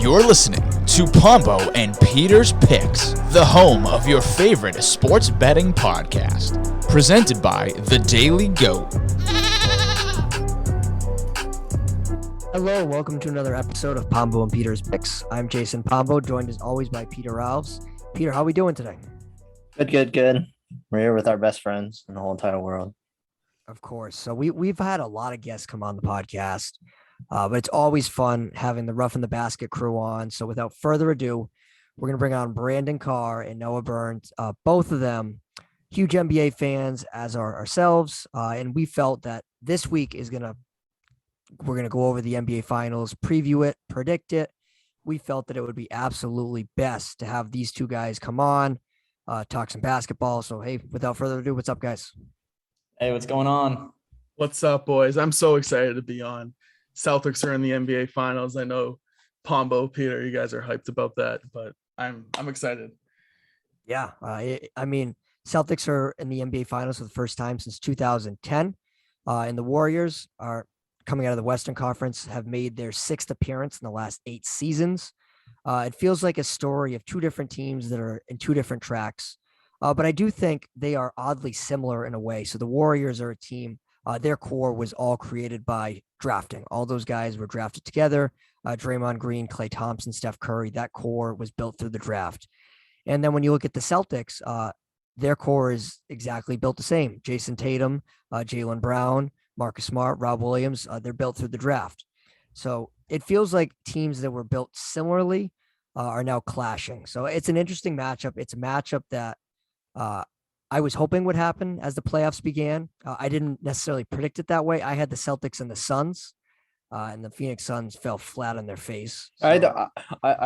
You're listening to Pombo and Peter's Picks, the home of your favorite sports betting podcast. Presented by The Daily Goat. Hello, welcome to another episode of Pombo and Peter's Picks. I'm Jason Pombo, joined as always by Peter Alves. Peter, how are we doing today? Good. We're here with our best friends in the whole entire world. Of course. So we've had a lot of guests come on the podcast, but it's always fun having the Rough in the Basket crew on. So without further ado, we're going to bring on Brandon Carr and Noah Berndt. Both of them huge NBA fans, as are ourselves, and we felt that this week we're going to go over the NBA Finals, preview it, predict it. We felt that it would be absolutely best to have these two guys come on, talk some basketball. So, hey, without further ado, what's up, guys? Hey, what's going on? What's up, boys? I'm so excited to be on. Celtics are in the NBA Finals. I know Pombo, Peter, you guys are hyped about that, but I'm excited. Yeah, I mean, Celtics are in the NBA Finals for the first time since 2010, and the Warriors are coming out of the Western Conference, have made their sixth appearance in the last 8 seasons. It feels like a story of two different teams that are in two different tracks. But I do think they are oddly similar in a way. So the Warriors are a team, their core was all created by drafting. All those guys were drafted together. Draymond Green, Klay Thompson, Steph Curry, that core was built through the draft. And then when you look at the Celtics, their core is exactly built the same. Jason Tatum, Jaylen Brown, Marcus Smart, Rob Williams, they're built through the draft. So it feels like teams that were built similarly are now clashing. So it's an interesting matchup. It's a matchup that I was hoping would happen as the playoffs began. I didn't necessarily predict it that way. I had the Celtics and the Suns, and the Phoenix Suns fell flat on their face. So I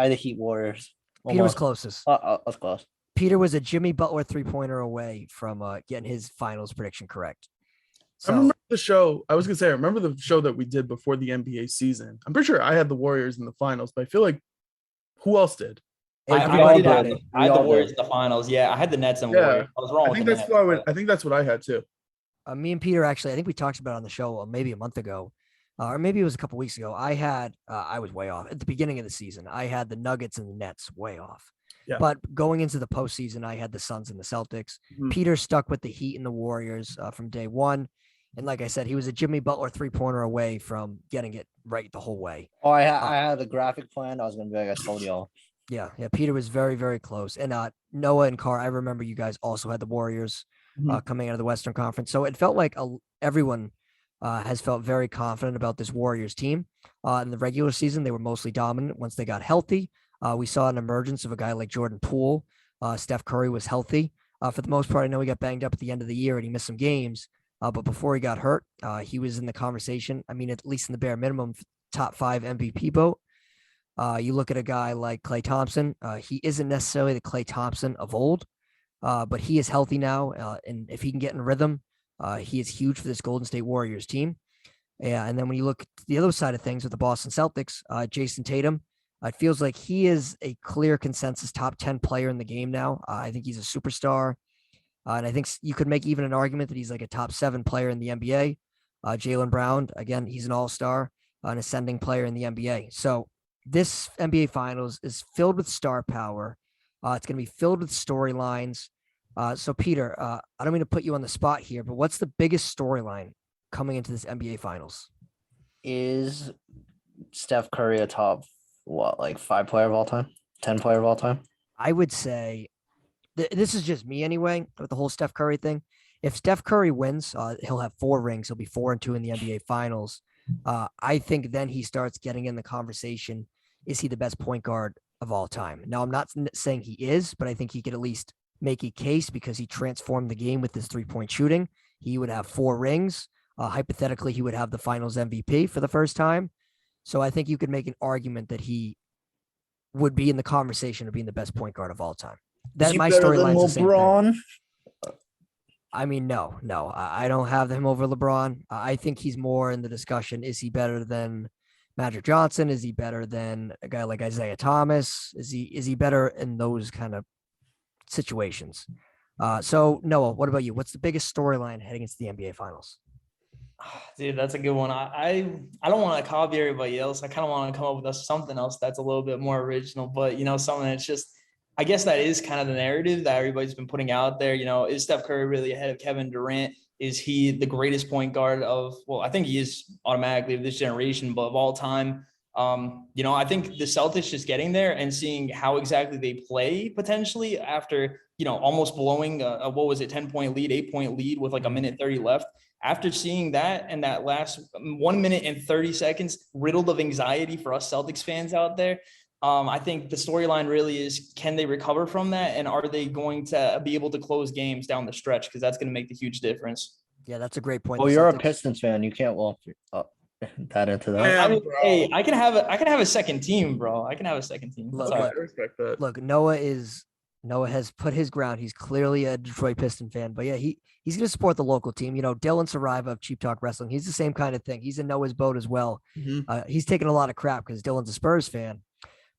had the Heat Warriors. Peter was closest. That's close. Peter was a Jimmy Butler 3-pointer away from getting his finals prediction correct. I remember the show. I was going to say, I remember the show that we did before the NBA season. I'm pretty sure I had the Warriors in the finals, but I feel like who else did? I had the Warriors in the finals. Yeah, I had the Nets and Warriors. I was wrong. I think that's what I had too. Me and Peter, actually, I think we talked about it on the show maybe a month ago, or maybe it was a couple weeks ago. I was way off at the beginning of the season. I had the Nuggets and the Nets way off. Yeah. But going into the postseason, I had the Suns and the Celtics. Mm-hmm. Peter stuck with the Heat and the Warriors from day one. And like I said, he was a Jimmy Butler 3-pointer away from getting it right the whole way. Oh, I had a graphic plan. I was going to be like, I told y'all. Yeah. Peter was very, very close. And Noah and Carr, I remember you guys also had the Warriors coming out of the Western Conference. So it felt like everyone has felt very confident about this Warriors team. In the regular season, they were mostly dominant. Once they got healthy, we saw an emergence of a guy like Jordan Poole. Steph Curry was healthy. For the most part, I know he got banged up at the end of the year and he missed some games. But before he got hurt, he was in the conversation. I mean, at least in the bare minimum, top 5 MVP boat. You look at a guy like Klay Thompson. He isn't necessarily the Klay Thompson of old, but he is healthy now. And if he can get in rhythm, he is huge for this Golden State Warriors team. Yeah, and then when you look at the other side of things with the Boston Celtics, Jason Tatum, it feels like he is a clear consensus top 10 player in the game now. I think he's a superstar. And I think you could make even an argument that he's like a top 7 player in the NBA. Jaylen Brown, again, he's an all-star, an ascending player in the NBA. So this NBA Finals is filled with star power. It's going to be filled with storylines. So, Peter, I don't mean to put you on the spot here, but what's the biggest storyline coming into this NBA Finals? Is Steph Curry a top, 5 player of all time? 10 player of all time? I would say this is just me anyway, with the whole Steph Curry thing. If Steph Curry wins, he'll have 4 rings. He'll be 4-2 in the NBA Finals. I think then he starts getting in the conversation. Is he the best point guard of all time? Now, I'm not saying he is, but I think he could at least make a case because he transformed the game with his 3-point shooting. He would have 4 rings. Hypothetically, he would have the Finals MVP for the first time. So I think you could make an argument that he would be in the conversation of being the best point guard of all time. That my storyline's the same thing. I mean, no, I don't have him over LeBron. I think he's more in the discussion. Is he better than Magic Johnson? Is he better than a guy like Isaiah Thomas? Is he better in those kind of situations? So Noah, what about you? What's the biggest storyline heading into the NBA Finals? Dude, that's a good one. I don't want to copy everybody else. I kind of want to come up with something else that's a little bit more original, but something that's just, I guess that is kind of the narrative that everybody's been putting out there. Is Steph Curry really ahead of Kevin Durant? Is he the greatest point guard well, I think he is automatically of this generation, but of all time. I think the Celtics just getting there and seeing how exactly they play potentially after, almost blowing what was it, 10-point lead, 8-point lead with like a minute 30 left. After seeing that and that last 1 minute and 30 seconds riddled of anxiety for us Celtics fans out there, I think the storyline really is, can they recover from that? And are they going to be able to close games down the stretch? Because that's going to make the huge difference. Yeah, that's a great point. Well, you're a Pistons fan. You can't walk that into that. I mean, hey, I can have a second team, bro. I can have a second team. Look, I respect that. Look, Noah has put his ground. He's clearly a Detroit Piston fan, but yeah, he's going to support the local team. Dylan Saraiva of Cheap Talk Wrestling, he's the same kind of thing. He's in Noah's boat as well. Mm-hmm. He's taken a lot of crap because Dylan's a Spurs fan,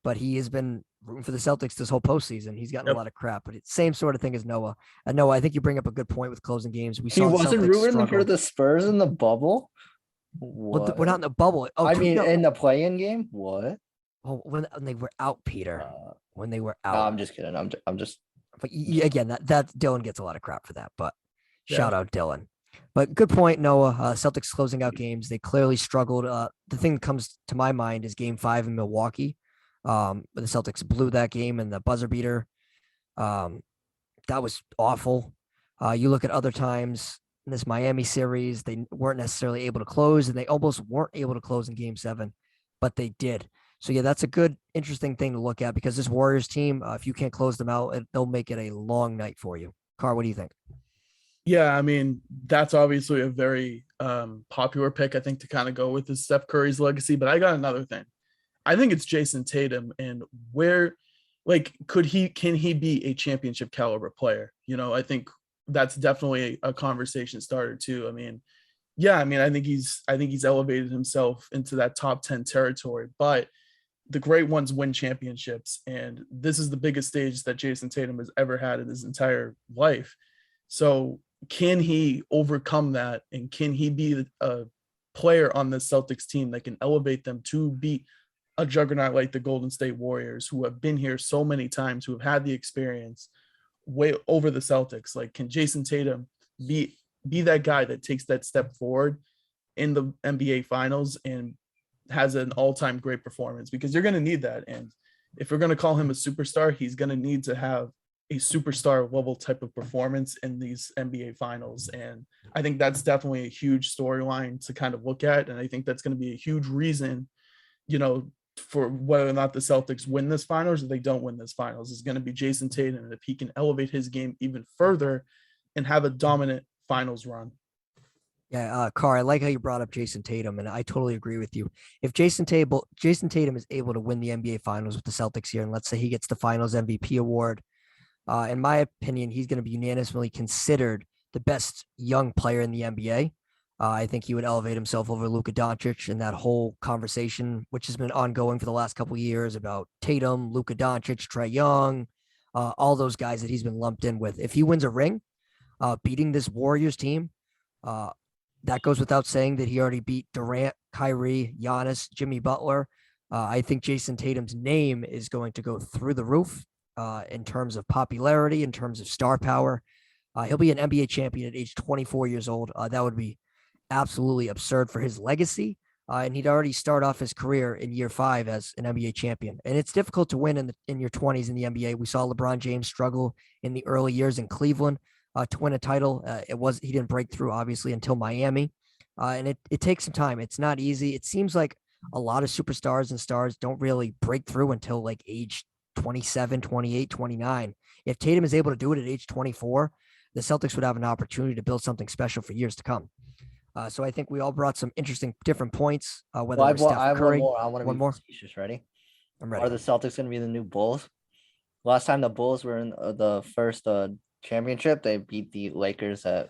but he has been rooting for the Celtics this whole postseason. He's gotten a lot of crap, but it's same sort of thing as Noah. Noah, I think you bring up a good point with closing games. He wasn't rooting for the Spurs in the bubble. Well, we're not in the bubble. Oh, I mean, in the play-in game. What? Oh, when they were out, Peter. When they were out. No, I'm just kidding. I'm just. But again, that Dylan gets a lot of crap for that. But shout out Dylan. But good point, Noah. Celtics closing out games. They clearly struggled. The thing that comes to my mind is Game 5 in Milwaukee. The Celtics blew that game and the buzzer beater. That was awful. You look at other times in this Miami series, they weren't necessarily able to close, and they almost weren't able to close in Game 7, but they did. So yeah, that's a good, interesting thing to look at because this Warriors team, if you can't close them out, they'll make it a long night for you. Carr, what do you think? Yeah, I mean, that's obviously a very popular pick, I think, to kind of go with is Steph Curry's legacy. But I got another thing. I think it's Jason Tatum, and can he be a championship caliber player? I think that's definitely a conversation starter too. I mean, I think he's elevated himself into that top 10 territory, but the great ones win championships. And this is the biggest stage that Jason Tatum has ever had in his entire life. So can he overcome that? And can he be a player on the Celtics team that can elevate them to beat a juggernaut like the Golden State Warriors, who have been here so many times, who have had the experience way over the Celtics? Like, can Jason Tatum be that guy that takes that step forward in the NBA finals and has an all-time great performance? Because you're going to need that. And if you're going to call him a superstar, he's going to need to have a superstar level type of performance in these NBA finals. And I think that's definitely a huge storyline to kind of look at. And I think that's going to be a huge reason, for whether or not the Celtics win this finals or they don't win this finals, is going to be Jason Tatum. And if he can elevate his game even further and have a dominant finals run. Yeah, Carr, I like how you brought up Jason Tatum, and I totally agree with you. If Jason Tatum is able to win the NBA finals with the Celtics here, and let's say he gets the finals MVP award, in my opinion, he's going to be unanimously considered the best young player in the NBA. I think he would elevate himself over Luka Doncic, and that whole conversation, which has been ongoing for the last couple of years about Tatum, Luka Doncic, Trae Young, all those guys that he's been lumped in with. If he wins a ring, beating this Warriors team, that goes without saying that he already beat Durant, Kyrie, Giannis, Jimmy Butler. I think Jason Tatum's name is going to go through the roof in terms of popularity, in terms of star power. He'll be an NBA champion at age 24 years old. That would be absolutely absurd for his legacy. And he'd already start off his career in year 5 as an NBA champion. And it's difficult to win in your 20s in the NBA. We saw LeBron James struggle in the early years in Cleveland to win a title. He didn't break through, obviously, until Miami. And it takes some time. It's not easy. It seems like a lot of superstars and stars don't really break through until like age 27, 28, 29. If Tatum is able to do it at age 24, the Celtics would have an opportunity to build something special for years to come. So I think we all brought some interesting different points. Whether it's Steph Curry, I want to be facetious. Ready? I'm ready. Are the Celtics going to be the new Bulls? Last time the Bulls were in the first championship, they beat the Lakers at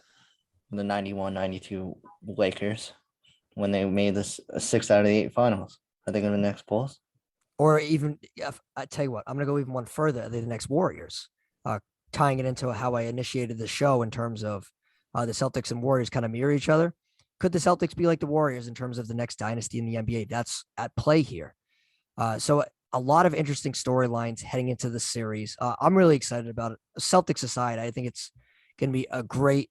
the 91-92 Lakers when they made this 6 out of the 8 finals. Are they going to be the next Bulls? Or even, I tell you what, I'm going to go even one further. They're the next Warriors, tying it into how I initiated the show in terms of the Celtics and Warriors kind of mirror each other. could the Celtics be like the Warriors in terms of the next dynasty in the NBA? That's at play here. So a lot of interesting storylines heading into the series. I'm really excited about it. Celtics aside, I think it's going to be a great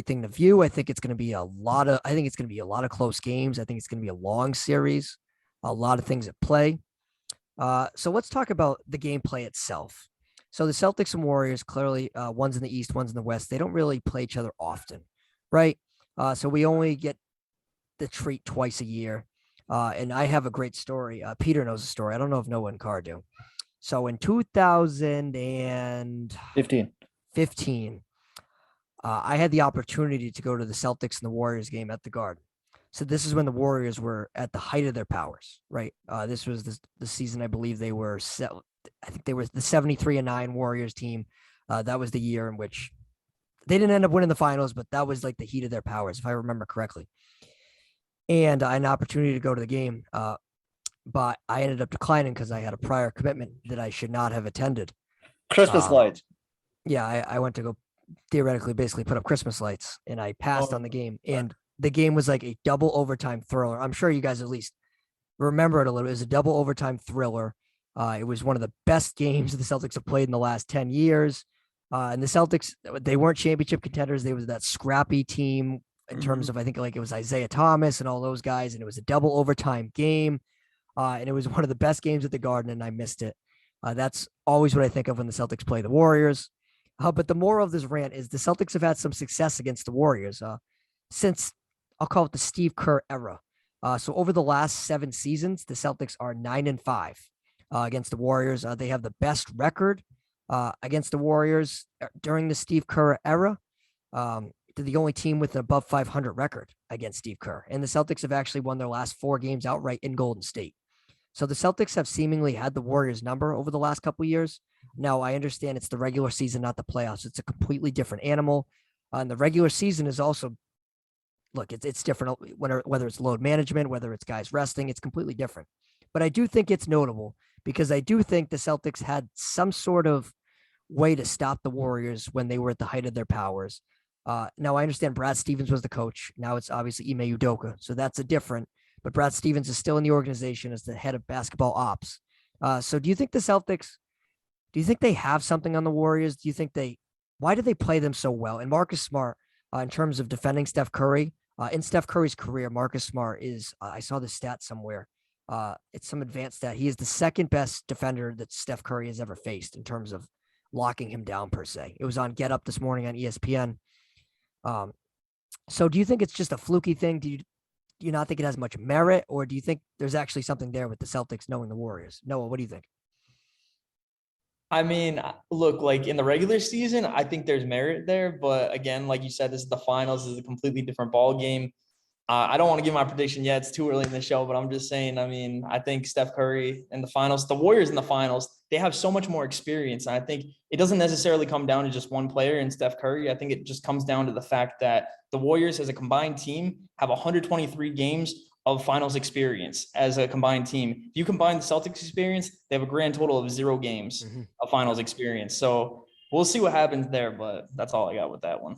thing to view. I think it's going to be a lot of close games. I think it's going to be a long series, a lot of things at play. So let's talk about the gameplay itself. So the Celtics and Warriors, clearly one's in the East, one's in the West. They don't really play each other often, right? So we only get the treat twice a year. And I have a great story. Peter knows the story. I don't know if Noah and Carr do. So in 2015, I had the opportunity to go to the Celtics and the Warriors game at the Garden. So this is when the Warriors were at the height of their powers, right? This was the season I believe they were I think they were the 73-9 Warriors team. That was the year in which they didn't end up winning the finals, but that was like the heat of their powers, if I remember correctly. And I had an opportunity to go to the game, but I ended up declining because I had a prior commitment that I should not have attended. Christmas lights. Yeah, I went to go theoretically basically put up Christmas lights, and I passed on the game. And the game was like a double overtime thriller. I'm sure you guys at least remember it a little. It was a double overtime thriller. It was one of the best games the Celtics have played in the last 10 years. And the Celtics, they weren't championship contenders. They was that scrappy team in terms of, I think like it was Isaiah Thomas and all those guys. And it was a double overtime game. And it was one of the best games at the Garden, and I missed it. That's always what I think of when the Celtics play the Warriors. But the moral of this rant is the Celtics have had some success against the Warriors since, I'll call it the Steve Kerr era. So over the last 7 seasons, the Celtics are 9-5 against the Warriors. They have the best record against the Warriors during the Steve Kerr era. They're the only team with an above 500 record against Steve Kerr. And the Celtics have actually won their last 4 games outright in Golden State. So the Celtics have seemingly had the Warriors number over the last couple of years. Now, I understand it's the regular season, not the playoffs. It's a completely different animal. And the regular season is also, look, it's different, whether it's load management, whether it's guys resting, it's completely different. But I do think it's notable because I do think the Celtics had some sort of way to stop the Warriors when they were at the height of their powers. Now, I understand Brad Stevens was the coach. Now it's obviously Ime Udoka. So that's a different, but Brad Stevens is still in the organization as the head of basketball ops. So do you think the Celtics, do you think they have something on the Warriors? Do you think why do they play them so well? And Marcus Smart, in terms of defending Steph Curry, in Steph Curry's career, Marcus Smart is, I saw this stat somewhere. It's some advanced stat. He is the second best defender that Steph Curry has ever faced in terms of locking him down per se. It was on Get Up this morning on ESPN. So do you think it's just a fluky thing? Do you not think it has much merit, or do you think there's actually something there with the Celtics knowing the Warriors? Noah, what do you think? I mean, look, like in the regular season, I think there's merit there. But again, like you said, this is the finals. This is a completely different ball game. I don't want to give my prediction yet. It's too early in the show, but I'm just saying, I mean, I think Steph Curry in the finals, the Warriors in the finals, they have so much more experience. And I think it doesn't necessarily come down to just one player in Steph Curry. I think it just comes down to the fact that the Warriors as a combined team have 123 games of finals experience as a combined team. If you combine the Celtics experience, they have a grand total of 0 games of finals experience. So we'll see what happens there, but that's all I got with that one.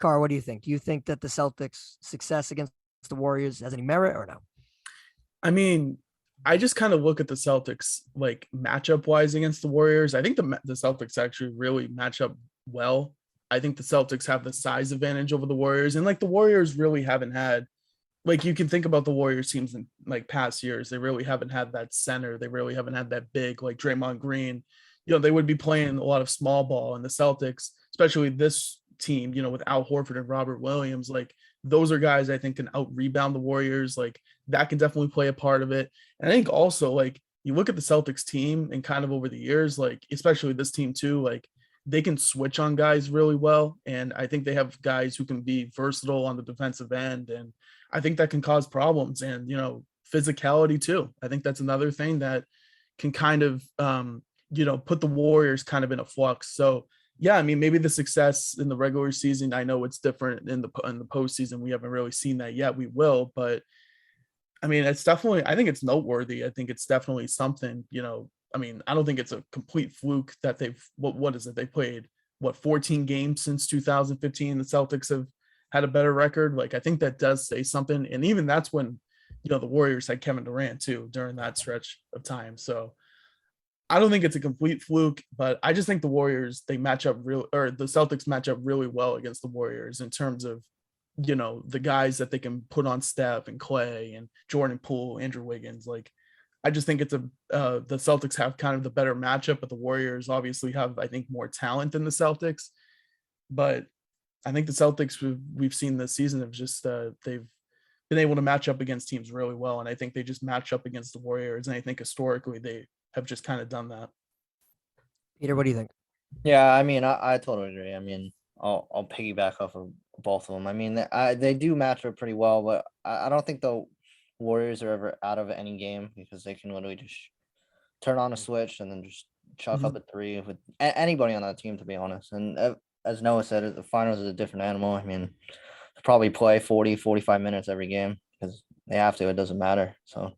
Carr, what do you think? Do you think that the Celtics' success against the Warriors has any merit or no? I mean, I just kind of look at the Celtics like matchup wise against the Warriors. I think the Celtics actually really match up well. I think the Celtics have the size advantage over the Warriors, and like the Warriors really haven't had, like you can think about the Warriors teams in like past years, they really haven't had that center. They really haven't had that big, like Draymond Green. You know, they would be playing a lot of small ball, and the Celtics, especially this team, you know, with Al Horford and Robert Williams, like those are guys I think can out rebound the Warriors. Like that can definitely play a part of it. And I think also like you look at the Celtics team and kind of over the years, like especially this team too, like they can switch on guys really well. And I think they have guys who can be versatile on the defensive end. And I think that can cause problems and, you know, physicality too. I think that's another thing that can kind of, you know, put the Warriors kind of in a flux. So yeah, I mean, maybe the success in the regular season, I know it's different in the postseason. We haven't really seen that yet. We will, but I mean, it's definitely, I think it's noteworthy. I think it's definitely something, you know, I mean, I don't think it's a complete fluke that they've, what is it? They played 14 games since 2015. The Celtics have had a better record. Like, I think that does say something. And even that's when, the Warriors had Kevin Durant too during that stretch of time. So I don't think it's a complete fluke, but I just think the Celtics match up really well against the Warriors in terms of, the guys that they can put on Steph and Clay and Jordan Poole, Andrew Wiggins. Like, I just think the Celtics have kind of the better matchup, but the Warriors obviously have, I think, more talent than the Celtics. But I think the Celtics we've seen this season have just they've been able to match up against teams really well, and I think they just match up against the Warriors, and I think historically they have just kind of done that. Peter, what do you think? Yeah, I mean, I totally agree. I mean, I'll piggyback off of both of them. I mean, they do match up pretty well, but I don't think the Warriors are ever out of any game because they can literally just turn on a switch and then just chuck up a three with anybody on that team, to be honest. And as Noah said, the finals is a different animal. I mean, they probably play 40, 45 minutes every game because they have to. It doesn't matter. So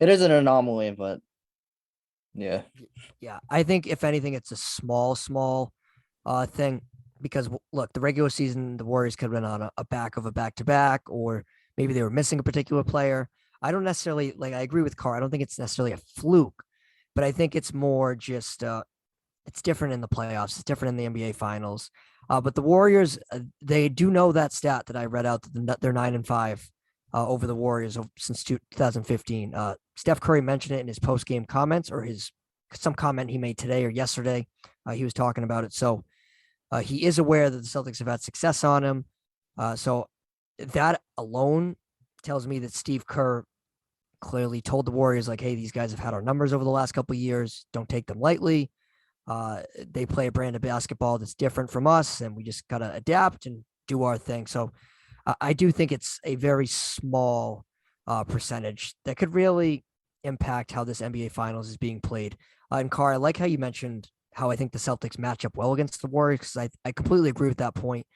it is an anomaly, but yeah. Yeah, I think if anything, it's a small thing because look, the regular season, the Warriors could have been on a back-to-back, or maybe they were missing a particular player. I don't necessarily I agree with Carr. I don't think it's necessarily a fluke, but I think it's more just it's different in the playoffs. It's different in the NBA Finals. But the Warriors, they do know that stat that I read out that they're 9-5 over the Warriors since 2015. Steph Curry mentioned it in his post-game comments or some comment he made today or yesterday. He was talking about it. So he is aware that the Celtics have had success on him. So that alone tells me that Steve Kerr clearly told the Warriors, like, hey, these guys have had our numbers over the last couple of years. Don't take them lightly. They play a brand of basketball that's different from us, and we just got to adapt and do our thing. So I do think it's a very small percentage that could really impact how this NBA Finals is being played. And Carr, I like how you mentioned how I think the Celtics match up well against the Warriors, because I completely agree with that point.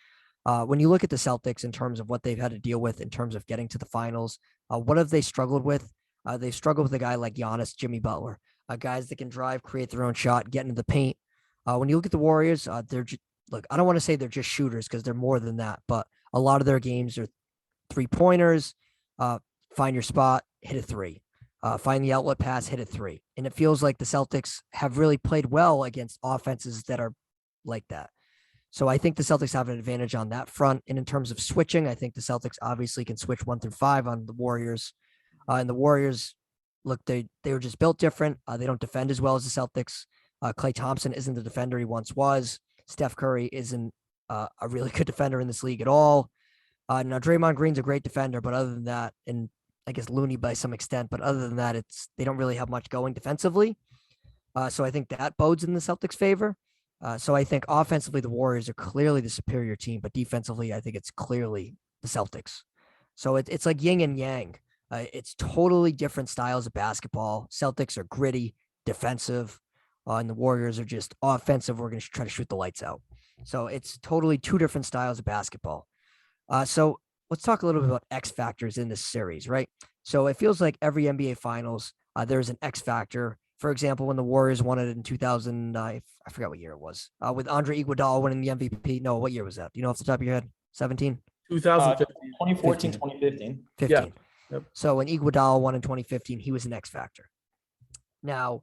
When you look at the Celtics in terms of what they've had to deal with in terms of getting to the finals, what have they struggled with? They've struggled with a guy like Giannis, Jimmy Butler, guys that can drive, create their own shot, get into the paint. When you look at the Warriors, look, I don't want to say they're just shooters because they're more than that, but a lot of their games are 3-pointers, find your spot, hit a three, find the outlet pass, hit a three. And it feels like the Celtics have really played well against offenses that are like that. So I think the Celtics have an advantage on that front. And in terms of switching, I think the Celtics obviously can switch 1 through 5 on the Warriors. And the Warriors, look, they were just built different. They don't defend as well as the Celtics. Klay Thompson isn't the defender he once was. Steph Curry isn't a really good defender in this league at all. Now Draymond Green's a great defender, but other than that, and I guess Looney by some extent, but other than that, they don't really have much going defensively. So I think that bodes in the Celtics' favor. So I think offensively, the Warriors are clearly the superior team, but defensively, I think it's clearly the Celtics. So it's like yin and yang. It's totally different styles of basketball. Celtics are gritty, defensive, and the Warriors are just offensive. We're going to try to shoot the lights out. So it's totally two different styles of basketball. So let's talk a little bit about X factors in this series, right? So it feels like every NBA Finals, there's an X factor. For example, when the Warriors won it in 2000, I forgot what year it was, with Andre Iguodala winning the MVP. No, what year was that? Do you know off the top of your head? 17? 2015. 2014, 2015. 15. Yeah. Yep. So when Iguodala won in 2015, he was an X factor. Now,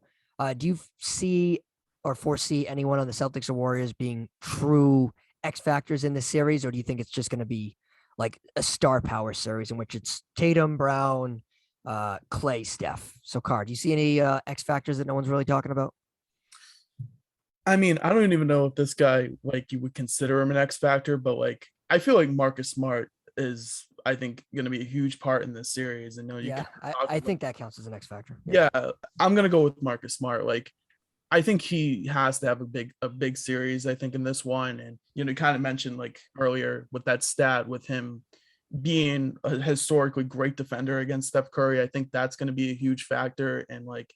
do you see or foresee anyone on the Celtics or Warriors being true X factors in this series, or do you think it's just going to be like a star power series in which it's Tatum, Brown, Clay, Steph? So, Carr, do you see any X factors that no one's really talking about? I mean, I don't even know if this guy, like, you would consider him an X factor, but like, I feel like Marcus Smart is, I think, going to be a huge part in this series. And I think that counts as an X factor. Yeah, I'm going to go with Marcus Smart. Like, I think he has to have a big series, I think, in this one. And, you kind of mentioned like earlier with that stat with him being a historically great defender against Steph Curry. I think that's going to be a huge factor. And like,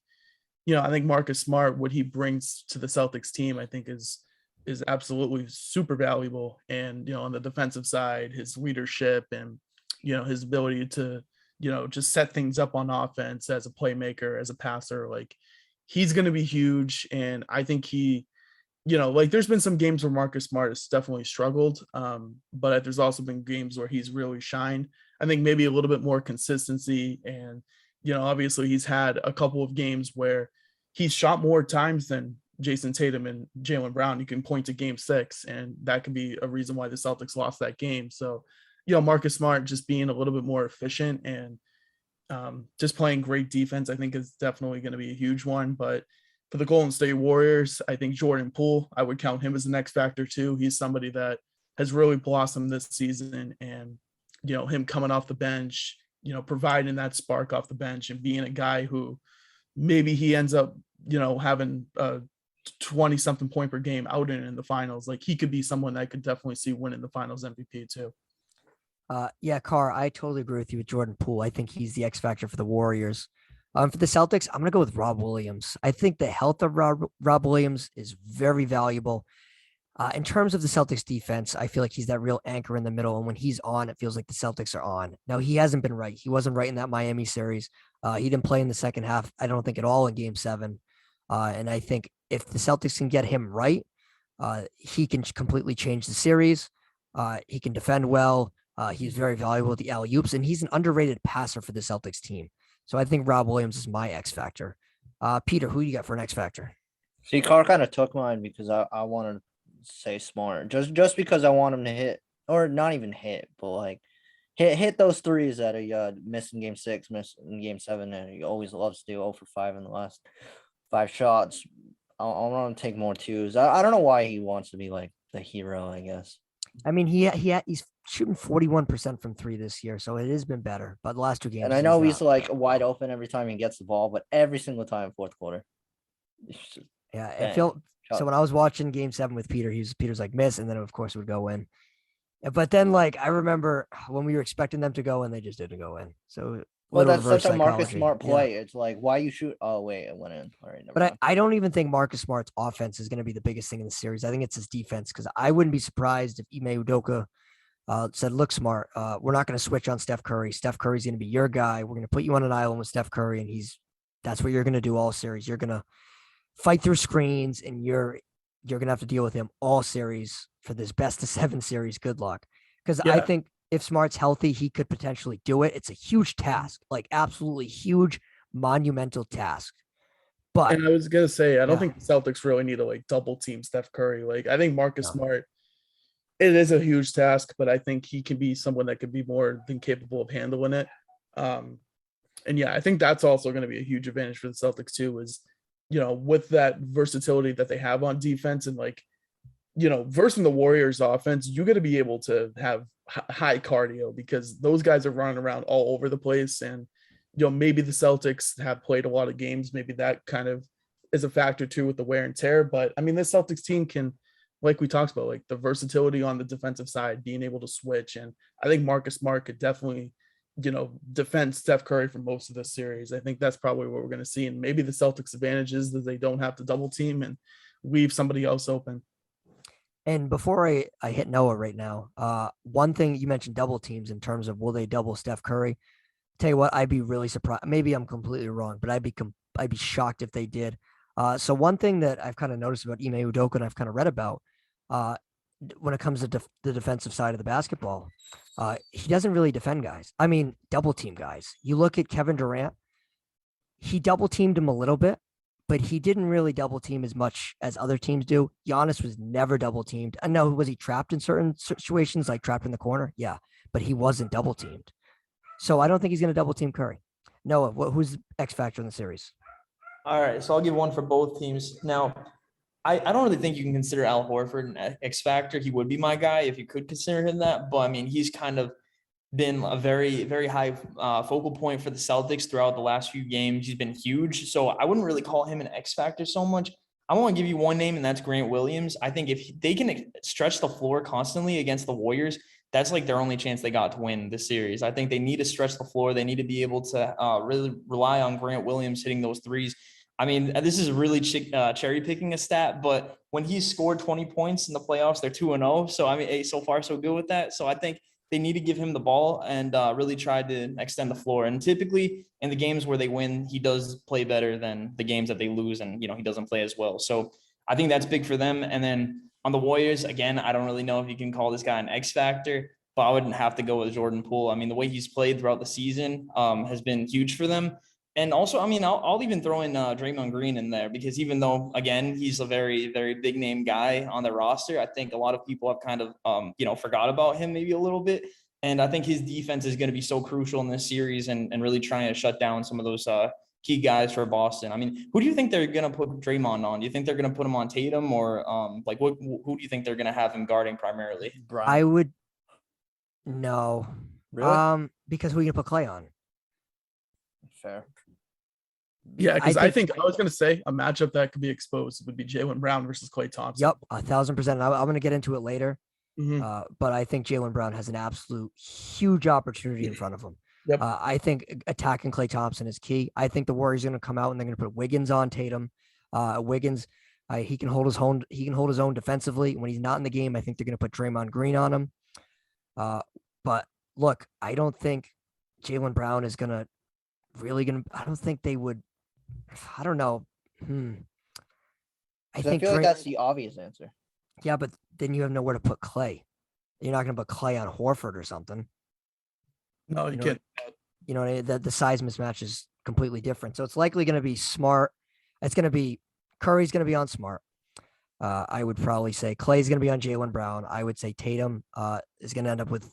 I think Marcus Smart, what he brings to the Celtics team, I think is absolutely super valuable. And, on the defensive side, his leadership and, his ability to, just set things up on offense as a playmaker, as a passer, like, he's going to be huge. And I think he like there's been some games where Marcus Smart has definitely struggled, but there's also been games where he's really shined. I think maybe a little bit more consistency, and obviously he's had a couple of games where he's shot more times than Jason Tatum and Jaylen Brown. You can point to Game 6, and that could be a reason why the Celtics lost that game. So, Marcus Smart just being a little bit more efficient and just playing great defense, I think is definitely going to be a huge one. But for the Golden State Warriors, I think Jordan Poole, I would count him as the X factor too. He's somebody that has really blossomed this season, and him coming off the bench, providing that spark off the bench and being a guy who maybe he ends up, having a 20 something point per game out in the finals. Like he could be someone that I could definitely see winning the finals MVP too. Yeah, Carr, I totally agree with you with Jordan Poole. I think he's the X factor for the Warriors. For the Celtics, I'm going to go with Rob Williams. I think the health of Rob Williams is very valuable. In terms of the Celtics defense, I feel like he's that real anchor in the middle. And when he's on, it feels like the Celtics are on. Now, he hasn't been right. He wasn't right in that Miami series. He didn't play in the second half, I don't think at all in Game 7. And I think if the Celtics can get him right, he can completely change the series. He can defend well. He's very valuable with the alley-oops, and he's an underrated passer for the Celtics team. So I think Rob Williams is my X factor. Peter, who you got for an X factor? See, Carr kind of took mine because I wanted to say Smart, just because I want him to hit, or not even hit, but like hit those threes that he missed in Game 6, missed in Game 7, and he always loves to do 0 for 5 in the last 5 shots. I want to take more twos. I don't know why he wants to be like the hero, I guess. I mean, he's shooting 41% from 3 this year, so it has been better. But the last 2 games, and I know he's like wide open every time he gets the ball, but every single time fourth quarter. Yeah, it felt so. When I was watching Game 7 with Peter, Peter's like miss, and then of course it would go in. But then, like, I remember when we were expecting them to go in, they just didn't go in. So well, that's such a Marcus Smart play. Yeah. It's like, why you shoot? Oh wait, it went in. All right, but I don't even think Marcus Smart's offense is going to be the biggest thing in the series. I think it's his defense, because I wouldn't be surprised if Ime Udoka said, look, Smart, we're not going to switch on Steph Curry. Steph Curry's going to be your guy. We're going to put you on an island with Steph Curry, and that's what you're going to do all series. You're going to fight through screens, and you're going to have to deal with him all series for this best of 7 series. Good luck. Because I think if Smart's healthy, he could potentially do it. It's a huge task, like absolutely huge, monumental task. But and I was going to say, I don't think the Celtics really need to like double team Steph Curry. Like I think Marcus Smart, it is a huge task, but I think he can be someone that could be more than capable of handling it. And I think that's also going to be a huge advantage for the Celtics too, is, with that versatility that they have on defense, and like, versus the Warriors offense, you got to be able to have high cardio, because those guys are running around all over the place. And, maybe the Celtics have played a lot of games. Maybe that kind of is a factor too with the wear and tear. But I mean, this Celtics team can, like we talked about, like the versatility on the defensive side, being able to switch. And I think Marcus Smart could definitely, defend Steph Curry for most of this series. I think that's probably what we're going to see. And maybe the Celtics advantage is that they don't have to double team and leave somebody else open. And before I hit Noah right now, one thing you mentioned, double teams, in terms of will they double Steph Curry? Tell you what, I'd be really surprised. Maybe I'm completely wrong, but I'd be shocked if they did. So one thing that I've kind of noticed about Ime Udoka, and I've kind of read about, when it comes to the defensive side of the basketball, he doesn't really defend guys. I mean, double team guys. You look at Kevin Durant, he double teamed him a little bit, but he didn't really double team as much as other teams do. Giannis was never double teamed. I know, was he trapped in certain situations, like trapped in the corner? Yeah, but he wasn't double teamed. So I don't think he's going to double team Curry. Noah, who's X factor in the series? All right, so I'll give one for both teams. Now, I don't really think you can consider Al Horford an X factor. He would be my guy if you could consider him that. But I mean, he's kind of been a very, very high focal point for the Celtics throughout the last few games. He's been huge. So I wouldn't really call him an X factor so much. I want to give you one name, and that's Grant Williams. I think if they can stretch the floor constantly against the Warriors, that's like their only chance they got to win this series. I think they need to stretch the floor. They need to be able to really rely on Grant Williams hitting those threes. I mean, this is really cherry picking a stat, but when he's scored 20 points in the playoffs, they're 2-0. So, I mean, so far, so good with that. So I think they need to give him the ball and really try to extend the floor. And typically in the games where they win, he does play better than the games that they lose. And, he doesn't play as well. So I think that's big for them. And then on the Warriors, again, I don't really know if you can call this guy an X factor, but I wouldn't have to go with Jordan Poole. I mean, the way he's played throughout the season has been huge for them. And also, I mean, I'll even throw in Draymond Green in there because even though, again, he's a very, very big name guy on the roster, I think a lot of people have kind of, forgot about him maybe a little bit. And I think his defense is going to be so crucial in this series and really trying to shut down some of those key guys for Boston. I mean, who do you think they're going to put Draymond on? Do you think they're going to put him on Tatum or who do you think they're going to have him guarding primarily? Brian. I would no. Really? Because who are you going to put Clay on? Fair. Yeah, because I think I was going to say a matchup that could be exposed would be Jaylen Brown versus Klay Thompson. Yep, 1,000%. I'm going to get into it later. Mm-hmm. But I think Jaylen Brown has an absolute huge opportunity in front of him. Yep. I think attacking Klay Thompson is key. I think the Warriors are going to come out and they're going to put Wiggins on Tatum. Wiggins, he can hold his own. He can hold his own defensively. When he's not in the game, I think they're going to put Draymond Green on him. But look, I don't think Jaylen Brown is I don't think they would. I don't know. I feel like that's the obvious answer. Yeah, but then you have nowhere to put Clay. You're not going to put Clay on Horford or something. No, you can't. You know, the size mismatch is completely different. So it's likely going to be Smart. It's going to be Curry's going to be on Smart. I would probably say Clay's going to be on Jaylen Brown. I would say Tatum is going to end up with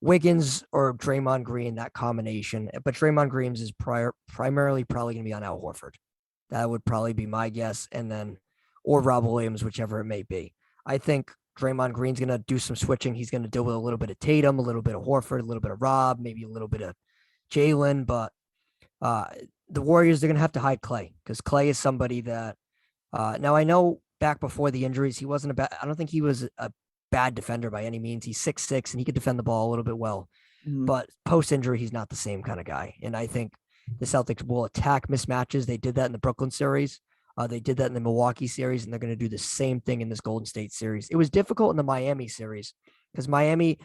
Wiggins or Draymond Green, that combination. But Draymond Green is primarily probably going to be on Al Horford. That would probably be my guess. And then, or Rob Williams, whichever it may be. I think Draymond Green's going to do some switching. He's going to deal with a little bit of Tatum, a little bit of Horford, a little bit of Rob, maybe a little bit of Jaylen. But the Warriors, they're going to have to hide Clay because Clay is somebody that now I know back before the injuries, he wasn't I don't think he was a bad defender by any means. He's 6'6" and he could defend the ball a little bit well. Mm-hmm. But post-injury, he's not the same kind of guy. And I think the Celtics will attack mismatches. They did that in the Brooklyn series. They did that in the Milwaukee series, and they're going to do the same thing in this Golden State series. It was difficult in the Miami series because Miami,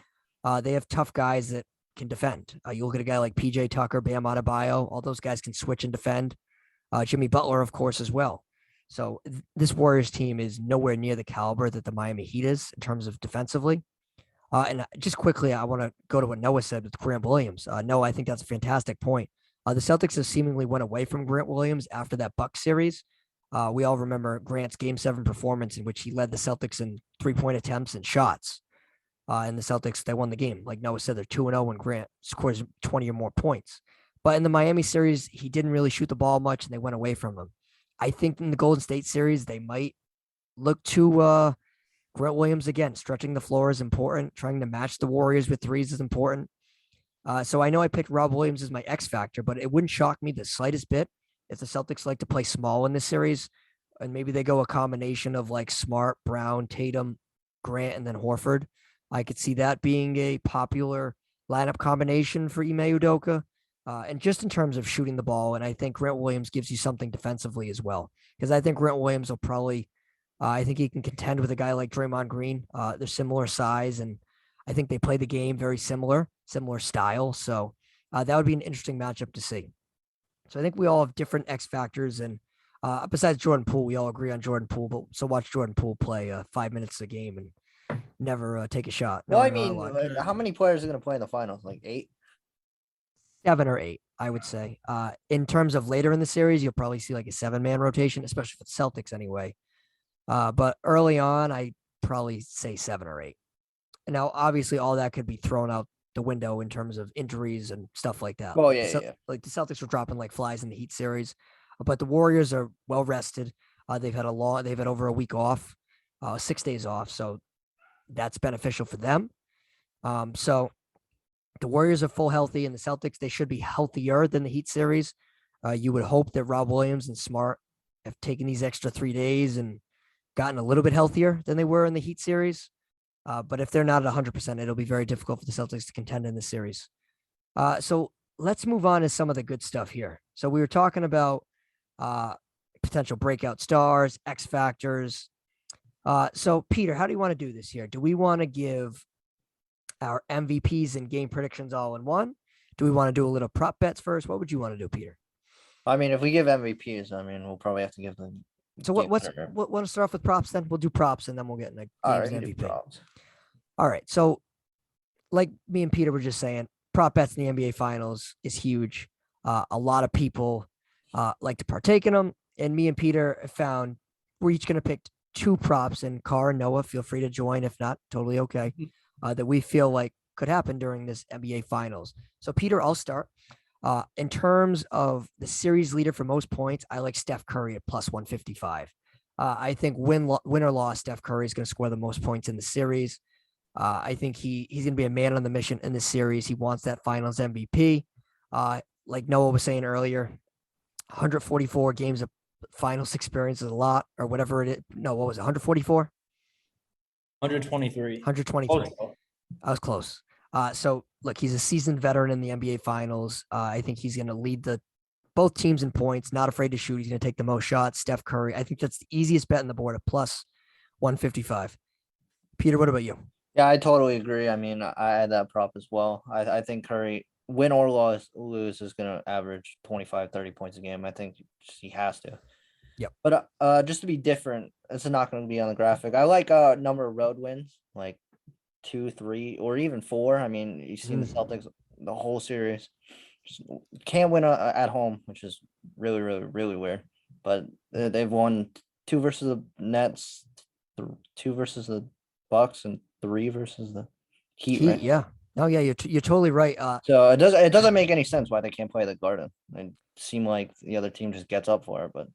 they have tough guys that can defend. You look at a guy like PJ Tucker, Bam Adebayo, all those guys can switch and defend. Jimmy Butler, of course, as well. So this Warriors team is nowhere near the caliber that the Miami Heat is in terms of defensively. And just quickly, I want to go to what Noah said with Grant Williams. Noah, I think that's a fantastic point. The Celtics have seemingly went away from Grant Williams after that Bucks series. We all remember Grant's Game 7 performance in which he led the Celtics in three-point attempts and shots. And the Celtics, they won the game. Like Noah said, they're 2-0 when Grant scores 20 or more points. But in the Miami series, he didn't really shoot the ball much, and they went away from him. I think in the Golden State series, they might look to Grant Williams again. Stretching the floor is important. Trying to match the Warriors with threes is important. So I know I picked Rob Williams as my X factor, but it wouldn't shock me the slightest bit if the Celtics like to play small in this series, and maybe they go a combination of like Smart, Brown, Tatum, Grant, and then Horford. I could see that being a popular lineup combination for Ime Udoka. And just in terms of shooting the ball, and I think Grant Williams gives you something defensively as well, because I think Grant Williams will probably, I think he can contend with a guy like Draymond Green. They're similar size, and I think they play the game very similar style. So that would be an interesting matchup to see. So I think we all have different X factors, and besides Jordan Poole, we all agree on Jordan Poole. But so watch Jordan Poole play 5 minutes a game and never take a shot. No, I mean, how many players are going to play in the finals? Like 8? 7 or 8, I would say. In terms of later in the series, you'll probably see like a 7-man rotation, especially for the Celtics anyway. But early on, I probably say 7 or 8. And now, obviously, all that could be thrown out the window in terms of injuries and stuff like that. Oh, yeah. Like the Celtics were dropping like flies in the Heat series, but the Warriors are well rested. They've had over a week off, 6 days off. So that's beneficial for them. So the Warriors are full healthy, and the Celtics, they should be healthier than the Heat series. You would hope that Rob Williams and Smart have taken these extra 3 days and gotten a little bit healthier than they were in the Heat series. But if they're not at 100%, it'll be very difficult for the Celtics to contend in this series. So let's move on to some of the good stuff here. So we were talking about potential breakout stars, X factors. So Peter, how do you want to do this here? Do we want to give our MVPs and game predictions all in one? Do we want to do a little prop bets first? What would you want to do, Peter? I mean, if we give MVPs, I mean, we'll probably have to give them So want to start off with props then? We'll do props and then we'll get into games and MVP. Props. All right. So like me and Peter were just saying, prop bets in the NBA Finals is huge. A lot of people like to partake in them. And me and Peter found we're each going to pick 2 props, and Carr and Noah, feel free to join. If not, totally okay. That we feel like could happen during this NBA Finals. So Peter, I'll start. In terms of the series leader for most points, I like Steph Curry at plus 155. I think win or loss, Steph Curry is going to score the most points in the series. I think he's going to be a man on the mission in this series. He wants that Finals MVP. Like Noah was saying earlier, 144 games of Finals experience is a lot, or whatever it is. No, what was it? 144? 123. 123. I was close. So look, he's a seasoned veteran in the NBA Finals. I think he's going to lead both teams in points, not afraid to shoot. He's going to take the most shots. Steph Curry. I think that's the easiest bet on the board at plus 155. Peter, what about you? Yeah, I totally agree. I mean, I had that prop as well. I think Curry, win or lose, is going to average 25, 30 points a game. I think he has to. Yep. But just to be different, it's not going to be on the graphic. I like number of road wins, like 2, 3, or even 4. I mean, you've seen the Celtics the whole series. Just can't win at home, which is really, really, really weird. But they've won 2 versus the Nets, 2 versus the Bucks, and 3 versus the Heat. Right? Yeah. Oh yeah, you're totally right. So it doesn't make any sense why they can't play the Garden. It seem like the other team just gets up for it, but.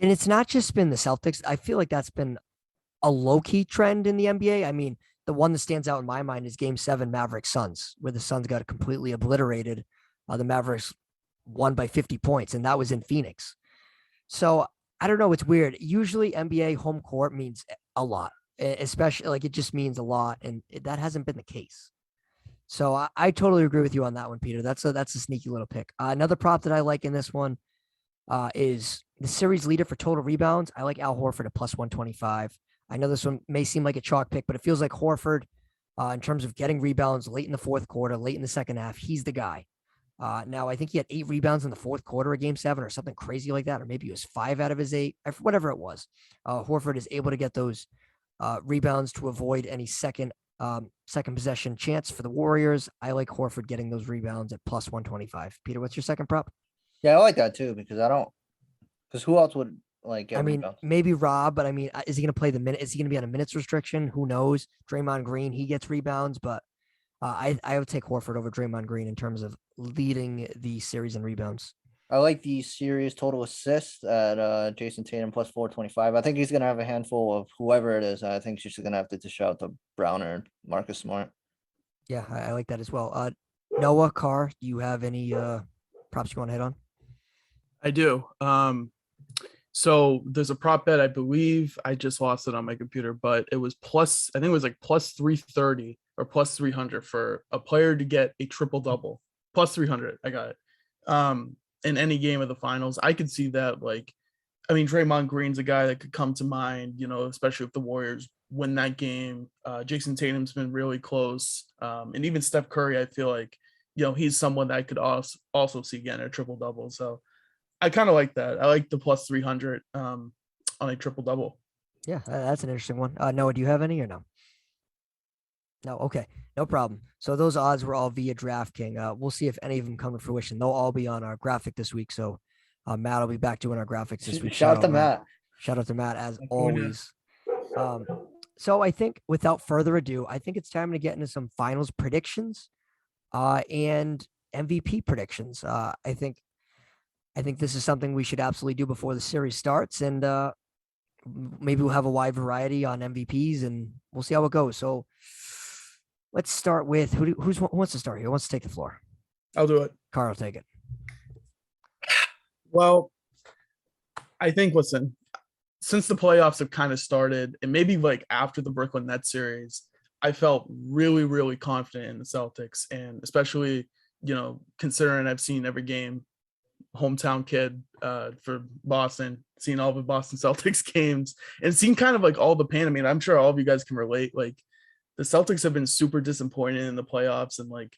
And it's not just been the Celtics. I feel like that's been a low-key trend in the NBA. I mean, the one that stands out in my mind is Game 7 Mavericks Suns, where the Suns got completely obliterated. The Mavericks won by 50 points, and that was in Phoenix. So I don't know. It's weird. Usually NBA home court means a lot, especially like it just means a lot, and that hasn't been the case. So I totally agree with you on that one, Peter. That's a sneaky little pick. Another prop that I like in this one is the series leader for total rebounds. I like Al Horford at plus 125. I know this one may seem like a chalk pick, but it feels like Horford, in terms of getting rebounds late in the fourth quarter, late in the second half, he's the guy. Now, I think he had 8 rebounds in the fourth quarter of Game 7 or something crazy like that, or maybe it was 5 out of his 8, whatever it was. Horford is able to get those rebounds to avoid any second possession chance for the Warriors. I like Horford getting those rebounds at plus 125. Peter, what's your second prop? Yeah, I like that too, because who else would get rebounds? Maybe Rob, but I mean, is he going to play the minute? Is he going to be on a minutes restriction? Who knows? Draymond Green, he gets rebounds, but I would take Horford over Draymond Green in terms of leading the series in rebounds. I like the series total assists at Jason Tatum plus 425. I think he's going to have a handful of whoever it is. I think she's going to have to dish out to Browner and Marcus Smart. Yeah, I like that as well. Noah, Carr, do you have any props you want to hit on? I do. So there's a prop bet. I believe I just lost it on my computer, but it was plus, I think it was like plus 330 or plus 300 for a player to get a triple double. Plus 300. I got it. In any game of the finals, I could see that. Like, I mean, Draymond Green's a guy that could come to mind, especially if the Warriors win that game. Jason Tatum's been really close. And even Steph Curry, I feel like, he's someone that I could also see getting a triple double. So I kind of like that. I like the plus 300 on a triple double. Yeah, that's an interesting one. Noah, do you have any or no? No. Okay. No problem. So those odds were all via DraftKings. We'll see if any of them come to fruition. They'll all be on our graphic this week. So Matt will be back doing our graphics this week. Shout out to Matt. Shout out to Matt as always. So I think without further ado, I think it's time to get into some finals predictions and MVP predictions. I think this is something we should absolutely do before the series starts, and maybe we'll have a wide variety on MVPs, and we'll see how it goes. So let's start with who wants to start here? Who wants to take the floor? I'll do it. Carl will take it. Well, I think, listen, since the playoffs have kind of started, and maybe like after the Brooklyn Nets series, I felt really, really confident in the Celtics, and especially, considering I've seen every game, hometown kid for Boston, seen all the Boston Celtics games and seen kind of like all the pain. I mean, I'm sure all of you guys can relate. Like, the Celtics have been super disappointed in the playoffs, and like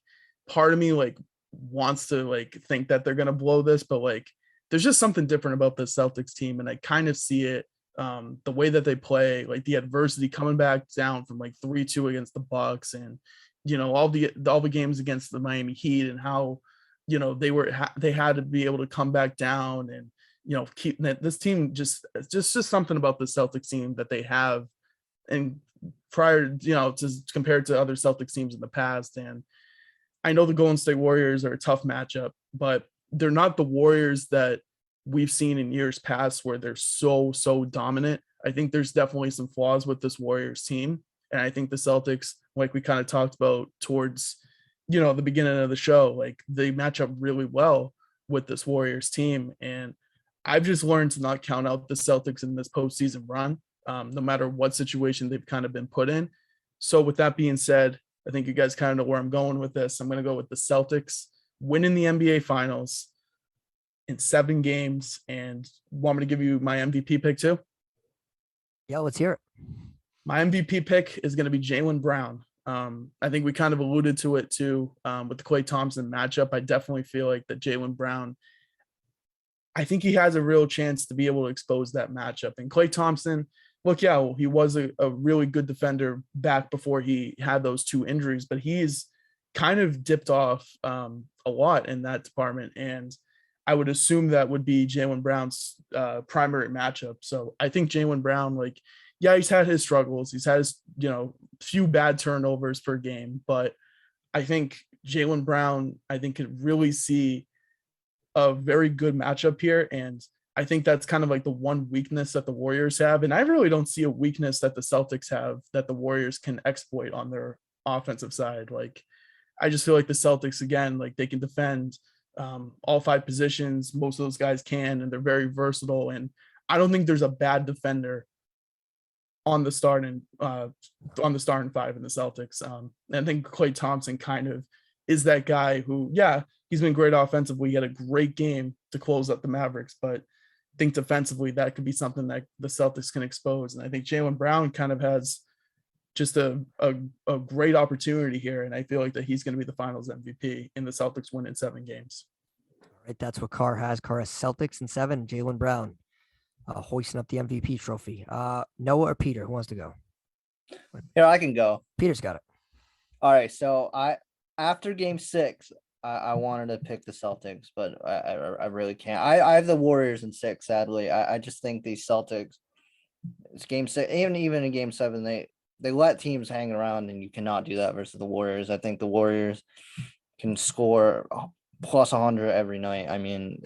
part of me like wants to like think that they're gonna blow this, but like there's just something different about the Celtics team, and I kind of see it the way that they play, like the adversity coming back down from like 3-2 against the Bucks, and all the games against the Miami Heat, and how they had to be able to come back down and keep this team just something about the Celtics team that they have, and prior to compared to other Celtics teams in the past. And I know the Golden State Warriors are a tough matchup, but they're not the Warriors that we've seen in years past where they're so dominant. I think there's definitely some flaws with this Warriors team, and I think the Celtics, like we kind of talked about towards the beginning of the show, like they match up really well with this Warriors team. And I've just learned to not count out the Celtics in this postseason run, no matter what situation they've kind of been put in. So with that being said, I think you guys kind of know where I'm going with this. I'm going to go with the Celtics winning the NBA Finals in 7 games. And want me to give you my MVP pick too? Yeah, let's hear it. My MVP pick is going to be Jaylen Brown. I think we kind of alluded to it too with the Klay Thompson matchup. I definitely feel like that Jaylen Brown, I think he has a real chance to be able to expose that matchup. And Klay Thompson, look, yeah, he was a really good defender back before he had those 2 injuries, but he's kind of dipped off a lot in that department. And I would assume that would be Jaylen Brown's primary matchup. So I think Jaylen Brown, like, yeah, he's had his struggles. He's had his, few bad turnovers per game, but I think Jaylen Brown, could really see a very good matchup here. And I think that's kind of like the one weakness that the Warriors have. And I really don't see a weakness that the Celtics have that the Warriors can exploit on their offensive side. Like, I just feel like the Celtics, again, like they can defend all 5 positions. Most of those guys can, and they're very versatile. And I don't think there's a bad defender on the starting 5 in the Celtics. And I think Klay Thompson kind of is that guy who, yeah, he's been great offensively. He had a great game to close up the Mavericks, but I think defensively that could be something that the Celtics can expose. And I think Jaylen Brown kind of has just a great opportunity here. And I feel like that he's going to be the finals MVP in the Celtics win in 7 games. All right. That's what Carr has. Carr has Celtics in 7, Jaylen Brown hoisting up the MVP trophy. Noah or Peter, who wants to go? Yeah, I can go. Peter's got it. All right. So after game 6, I wanted to pick the Celtics, but I really can't. I have the Warriors in 6, sadly. I just think the Celtics, it's game 6, even in game 7, they let teams hang around, and you cannot do that versus the Warriors. I think the Warriors can score plus 100 every night. I mean,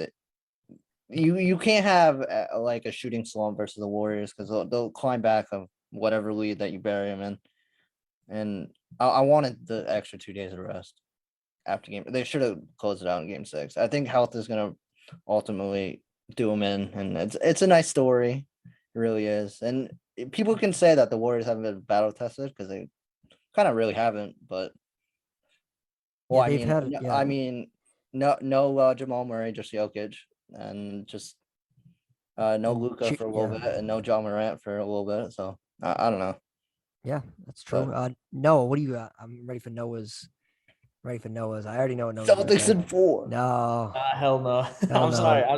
you can't have like a shooting slump versus the Warriors, because they'll climb back of whatever lead that you bury them in. And I wanted the extra 2 days of rest after game. They should have closed it out in game 6. I think health is going to ultimately do them in, and it's a nice story. It really is. And people can say that the Warriors haven't been battle tested, because they kind of really haven't. But well, yeah, I mean, no Jamal Murray, just Jokic, and just no Luka for a little bit, and no John Morant for a little bit. So I don't know. Yeah, that's true. Noah, what do you got? I'm ready for Noah's. I already know what Noah's. Celtics in 4. No. Hell no. No, I'm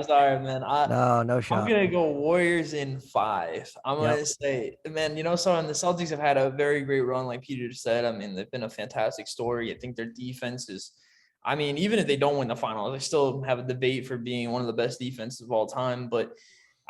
sorry, man. No shot. I'm gonna go Warriors in 5. I'm gonna say, man, the Celtics have had a very great run, like Peter just said. I mean, they've been a fantastic story. I think their defense is, even if they don't win the finals, they still have a debate for being one of the best defenses of all time. But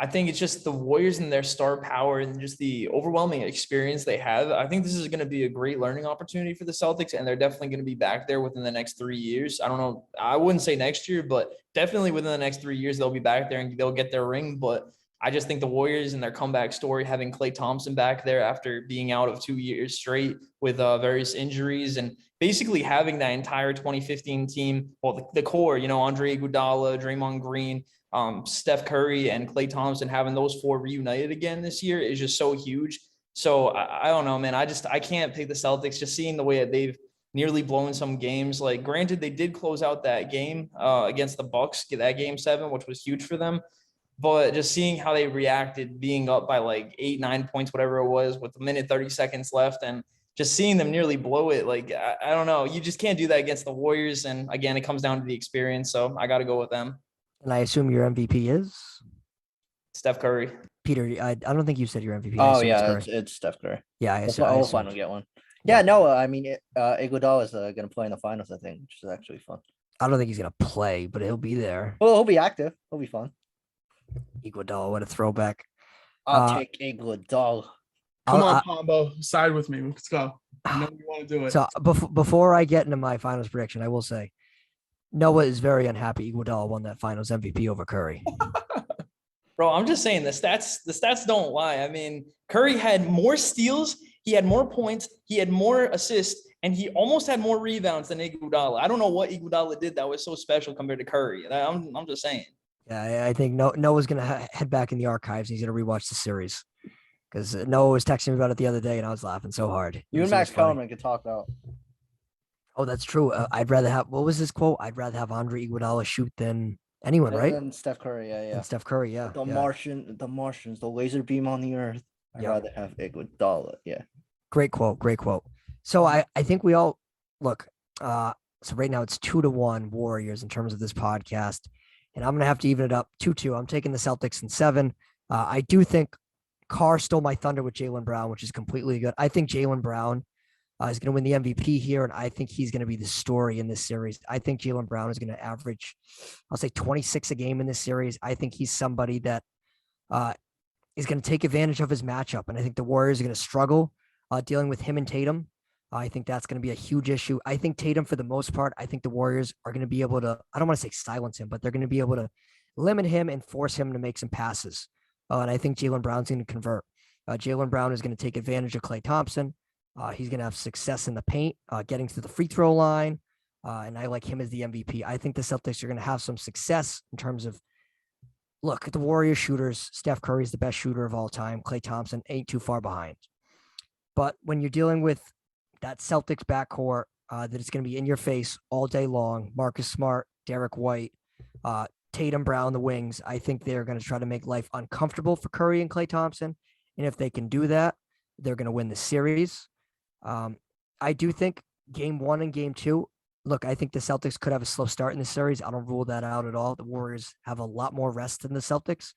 I think it's just the Warriors and their star power and just the overwhelming experience they have. I think this is going to be a great learning opportunity for the Celtics, and they're definitely going to be back there within the next 3 years. I don't know. I wouldn't say next year, but definitely within the next 3 years, they'll be back there and they'll get their ring. But I just think the Warriors and their comeback story, having Klay Thompson back there after being out of 2 years straight with various injuries, and basically having that entire 2015 team, well, the core, Andre Iguodala, Draymond Green, Steph Curry, and Klay Thompson, having those 4 reunited again this year is just so huge. So I don't know, man. I can't pick the Celtics. Just seeing the way that they've nearly blown some games. Like, granted, they did close out that game against the Bucks, get that game 7, which was huge for them. But just seeing how they reacted, being up by like 8-9 points, whatever it was, with a minute 30 seconds left, and just seeing them nearly blow it. Like, I don't know. You just can't do that against the Warriors. And again, it comes down to the experience. So I got to go with them. And I assume your MVP is? Steph Curry. Peter, I don't think you said your MVP. Oh yeah, it's Steph Curry. Yeah, I'll finally get one. Yeah, no, I mean, Iguodala is going to play in the finals, I think, which is actually fun. I don't think he's going to play, but he'll be there. Well, he'll be active. He'll be fun. Iguodala, what a throwback. I'll take Iguodala. Come on, Pombo, side with me. Let's go. I know you want to do it. So before I get into my finals prediction, I will say Noah is very unhappy Iguodala won that finals MVP over Curry. Bro, I'm just saying the stats don't lie. I mean, Curry had more steals, he had more points, he had more assists, and he almost had more rebounds than Iguodala. I don't know what Iguodala did that was so special compared to Curry. I'm just saying. Yeah, I think Noah's going to head back in the archives. He's going to rewatch the series because Noah was texting me about it the other day, and I was laughing so hard. You and Max Kellerman could talk about. Oh, that's true. I'd rather have. What was his quote? I'd rather have Andre Iguodala shoot than anyone, right? And Steph Curry, yeah. And Steph Curry, yeah. The Martians, the laser beam on the Earth. I'd rather have Iguodala, yeah. Great quote. So I think we all look. So right now it's 2-1 Warriors in terms of this podcast. And I'm going to have to even it up 2-2. I'm taking the Celtics in 7. I do think Carr stole my thunder with Jaylen Brown, which is completely good. I think Jaylen Brown is going to win the MVP here, and I think he's going to be the story in this series. I think Jaylen Brown is going to average, I'll say 26 a game in this series. I think he's somebody that is going to take advantage of his matchup, and I think the Warriors are going to struggle dealing with him and Tatum. I think that's going to be a huge issue. I think Tatum, for the most part, I think the Warriors are going to be able to, I don't want to say silence him, but they're going to be able to limit him and force him to make some passes. And I think Jaylen Brown's going to convert. Jaylen Brown is going to take advantage of Klay Thompson. He's going to have success in the paint, getting to the free throw line. And I like him as the MVP. I think the Celtics are going to have some success in terms of, look at the Warriors shooters. Steph Curry is the best shooter of all time. Klay Thompson ain't too far behind. But when you're dealing with that Celtics backcourt that is going to be in your face all day long, Marcus Smart, Derek White, Tatum, Brown, the wings, I think they're going to try to make life uncomfortable for Curry and Klay Thompson. And if they can do that, they're going to win the series. I do think game 1 and game 2, look, I think the Celtics could have a slow start in the series. I don't rule that out at all. The Warriors have a lot more rest than the Celtics.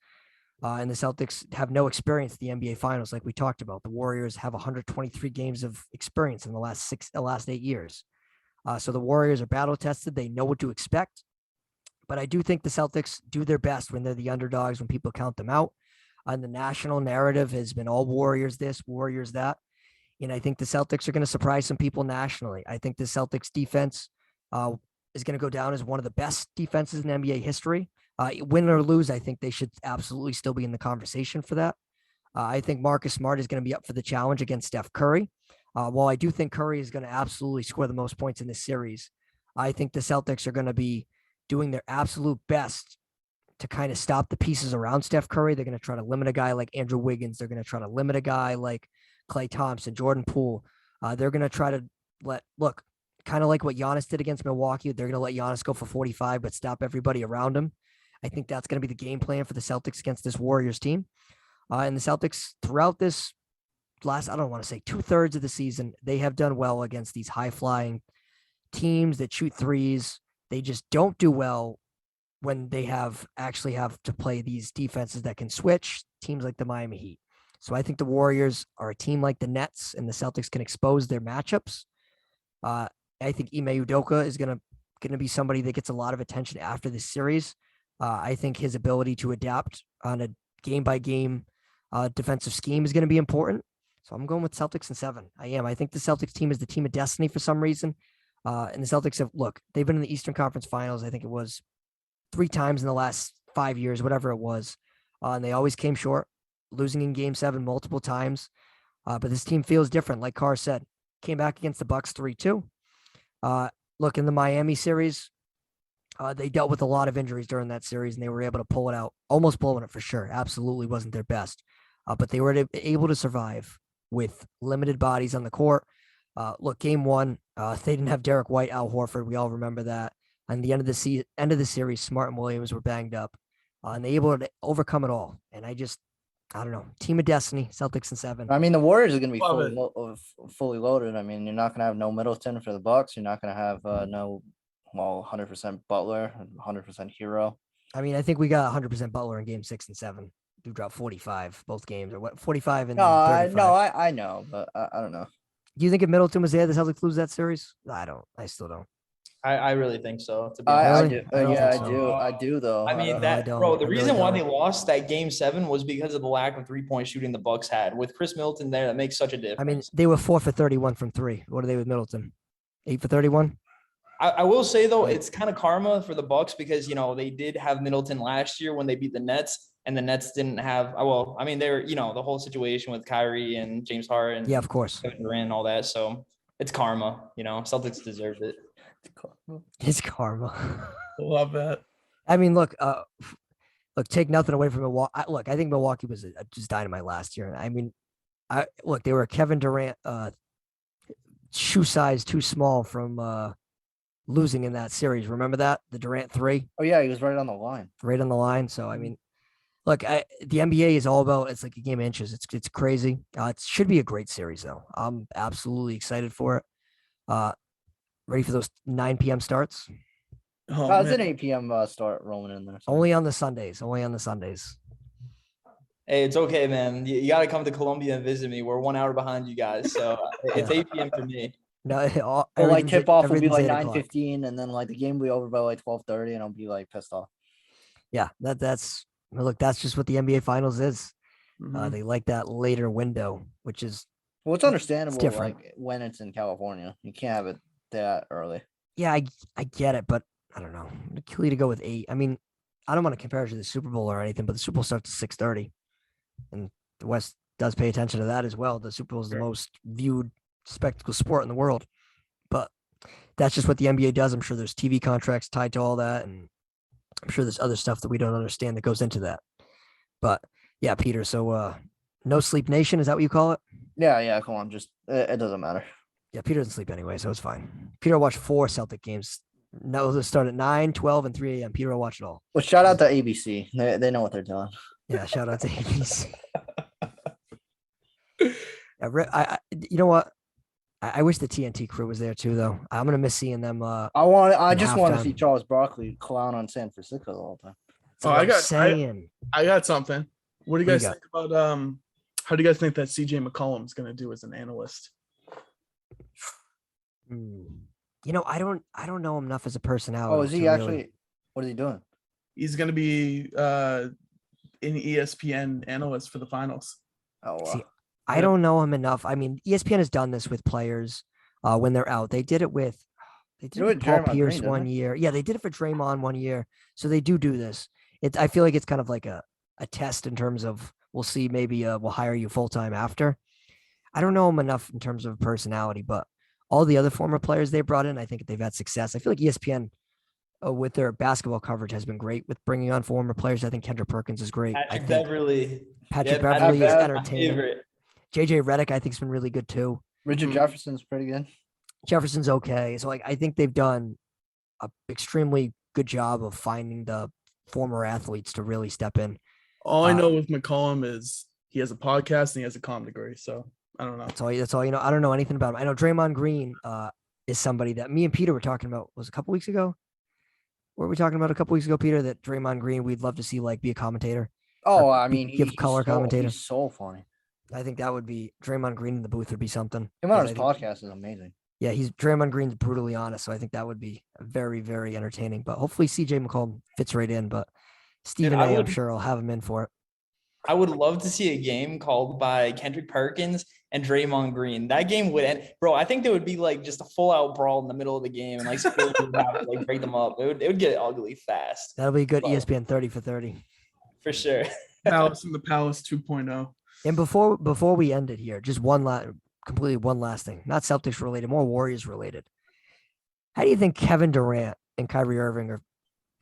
And the Celtics have no experience in the NBA Finals, like we talked about. The Warriors have 123 games of experience in the last 8 years. So the Warriors are battle tested. They know what to expect. But I do think the Celtics do their best when they're the underdogs, when people count them out. And the national narrative has been all Warriors this, Warriors that. And I think the Celtics are going to surprise some people nationally. I think the Celtics defense is going to go down as one of the best defenses in NBA history. Win or lose, I think they should absolutely still be in the conversation for that. I think Marcus Smart is going to be up for the challenge against Steph Curry. While I do think Curry is going to absolutely score the most points in this series, I think the Celtics are going to be doing their absolute best to kind of stop the pieces around Steph Curry. They're going to try to limit a guy like Andrew Wiggins. They're going to try to limit a guy like Klay Thompson, Jordan Poole. They're going to try to kind of like what Giannis did against Milwaukee. They're going to let Giannis go for 45, but stop everybody around him. I think that's going to be the game plan for the Celtics against this Warriors team. And the Celtics throughout this last, I don't want to say 2/3 of the season, they have done well against these high flying teams that shoot threes. They just don't do well when they actually have to play these defenses that can switch, teams like the Miami Heat. So I think the Warriors are a team like the Nets, and the Celtics can expose their matchups. I think Ime Udoka is going to be somebody that gets a lot of attention after this series. I think his ability to adapt on a game-by-game defensive scheme is going to be important. So I'm going with Celtics in 7. I am. I think the Celtics team is the team of destiny for some reason. And the Celtics they've been in the Eastern Conference Finals. I think it was 3 times in the last 5 years, whatever it was. And they always came short, losing in Game 7 multiple times. But this team feels different. Like Carr said, came back against the Bucks 3-2. Look, in the Miami series, they dealt with a lot of injuries during that series, and they were able to pull it out, almost blowing it for sure. Absolutely wasn't their best. But they were able to survive with limited bodies on the court. Look, Game 1, they didn't have Derek White, Al Horford. We all remember that. And the end of the series, Smart and Williams were banged up, and they were able to overcome it all. And I don't know, team of destiny, Celtics in 7. I mean, the Warriors are going to be fully loaded. I mean, you're not going to have no Middleton for the Bucks. You're not going to have 100% Butler, 100% Hero. I mean, I think we got 100% Butler in Game 6 and 7. dropped 45 both games, or what? 45 and No, 35. I know, but I don't know. Do you think if Middleton was there, the Celtics lose that series? I don't. I still don't. I really think so. To be I honest, Really? do. I don't Yeah, think so. I do though. I mean No, I that, don't. bro. The I really reason why they don't. lost that game 7 was because of the lack of 3-point shooting the Bucks had. With Chris Middleton there, that makes such a difference. I mean, they were 4 for 31 from 3. What are they with Middleton? 8 for 31. I will say though, it's kind of karma for the Bucks because they did have Middleton last year when they beat the Nets, and the Nets didn't have. Well, I mean, they were the whole situation with Kyrie and James Harden. Yeah, of course. Kevin Durant and all that. So it's karma. Celtics deserve it. It's karma. Love that. I mean, look, take nothing away from Milwaukee. I think Milwaukee was just dynamite last year. I mean, they were Kevin Durant shoe size too small from losing in that series. Remember that? The Durant 3? Oh yeah, he was right on the line. Right on the line. So I mean, look, the NBA is all about, it's like a game of inches. It's crazy. It should be a great series though. I'm absolutely excited for it. Ready for those 9 p.m. starts? Oh, It's an 8 p.m. Start rolling in there. So. Only on the Sundays. Hey, it's okay, man. You got to come to Columbia and visit me. We're 1 hour behind you guys, so it's 8 p.m. for me. No, Like tip off will be like 9:15, 9:15, and then like the game will be over by like 12:30, and I'll be like pissed off. Yeah, that's just what the NBA Finals is. Mhm. They like that later window, which is It's understandable. different. Like when it's in California, you can't have it that early. Yeah, I get it, but I don't know. Kill you to go with 8. I mean, I don't want to compare it to the Super Bowl or anything, but the Super Bowl starts at 6:30, and the West does pay attention to that as well. The Super Bowl is the most viewed spectacle sport in the world, but that's just what the NBA does. I'm sure there's TV contracts tied to all that, and I'm sure there's other stuff that we don't understand that goes into that. But yeah, Peter. So no sleep nation, is that what you call it? Yeah. Come on, just it doesn't matter. Yeah, Peter doesn't sleep anyway, so it's fine. Peter watched 4 Celtic games. Now they'll start at 9, 12, and 3 a.m. Peter will watch it all. Well, shout out to ABC. They know what they're doing. Yeah, shout out to ABC. You know what? I wish the TNT crew was there too, though. I'm gonna miss seeing them. I just want to halftime. see Charles Barkley clown on San Francisco all the time. That's what I'm saying. I got something. What do you What guys you think about how do you guys think that CJ McCollum's gonna do as an analyst? I don't know him enough as a personality. Oh, is he actually? What is he doing? He's gonna be an ESPN analyst for the finals. Oh, wow. See, I don't know him enough. I mean, ESPN has done this with players when they're out. They did it with Paul Draymond Pierce Green, one year. Yeah, they did it for Draymond one year. So they do this. I feel like it's kind of like a test in terms of we'll see. Maybe we'll hire you full time after. I don't know him enough in terms of personality, but all the other former players they brought in, I think they've had success. I feel like ESPN with their basketball coverage has been great with bringing on former players. I think Kendrick Perkins is great. Patrick Beverly Beverly is my entertaining. favorite. JJ Redick, I think, has been really good too. Richard Jefferson's pretty good. Jefferson's okay. So I think they've done a extremely good job of finding the former athletes to really step in. All I know with McCollum is he has a podcast and he has a comm degree. So I don't know. That's all you know. I don't know anything about him. I know Draymond Green is somebody that me and Peter were talking about. Was a couple weeks ago. What were we talking about a couple weeks ago, Peter? That Draymond Green, we'd love to see be a commentator. Oh, I mean, give color commentator. He's so funny. I think that would be Draymond Green in the booth would be something. Him on his podcast is amazing. Yeah, Draymond Green's brutally honest, so I think that would be very, very entertaining. But hopefully, CJ McCollum fits right in. But Stephen A, I'm sure, will have him in for it. I would love to see a game called by Kendrick Perkins and Draymond Green. That game would end, bro. I think there would be just a full out brawl in the middle of the game, and Spurs would have to break them up. It would get ugly fast. That'll be good. ESPN 30 for 30 for sure. Palace in the Palace 2.0. And before we end it here, just one last thing, not Celtics related, more Warriors related. How do you think Kevin Durant and Kyrie Irving are